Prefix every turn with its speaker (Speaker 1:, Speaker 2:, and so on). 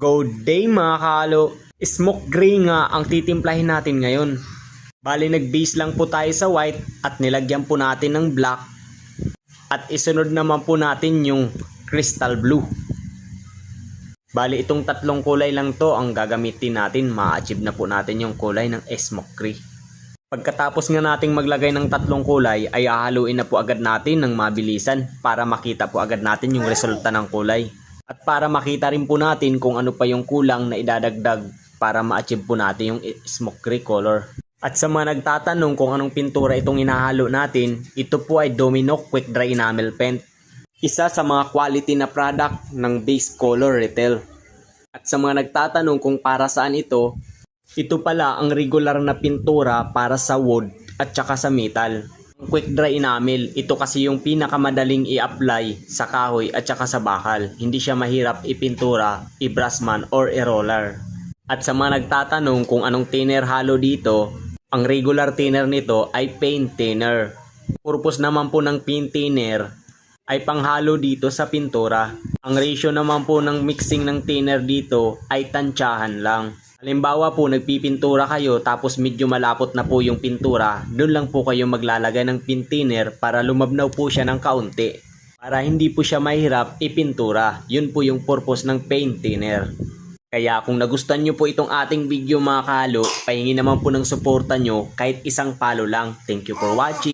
Speaker 1: Good day mga kahalo. Smoke gray nga ang titimplahin natin ngayon. Bali nag-base lang po tayo sa white at nilagyan po natin ng black. At isunod naman po natin yung crystal blue. Bali itong tatlong kulay lang to ang gagamitin natin. Ma-achieve na po natin yung kulay ng smoke gray. Pagkatapos nga nating maglagay ng tatlong kulay ay hahaluin na po agad natin ng mabilisan para makita po agad natin yung resulta ng kulay. At para makita rin po natin kung ano pa yung kulang na idadagdag para ma-achieve po natin yung smoke gray color. At sa mga nagtatanong kung anong pintura itong hinahalo natin, ito po ay Domino Quick Dry Enamel Paint. Isa sa mga quality na product ng Base Color Retail. At sa mga nagtatanong kung para saan ito pala ang regular na pintura para sa wood at saka sa metal. Quick dry enamel, ito kasi yung pinakamadaling i-apply sa kahoy at saka sa bakal. Hindi siya mahirap ipintura, i-brushman or i-roller. At sa mga nagtatanong kung anong thinner halo dito, ang regular thinner nito ay paint thinner. Purpose naman po ng paint thinner ay panghalo dito sa pintura. Ang ratio naman po ng mixing ng thinner dito ay tansyahan lang. Halimbawa po nagpipintura kayo tapos medyo malapot na po yung pintura, doon lang po kayo maglalagay ng paint thinner para lumabnaw po siya ng kaunti. Para hindi po siya mahirap ipintura, yun po yung purpose ng paint thinner. Kaya kung nagustuhan nyo po itong ating video mga kahalo, pahingi naman po ng suporta nyo kahit isang palo lang. Thank you for watching.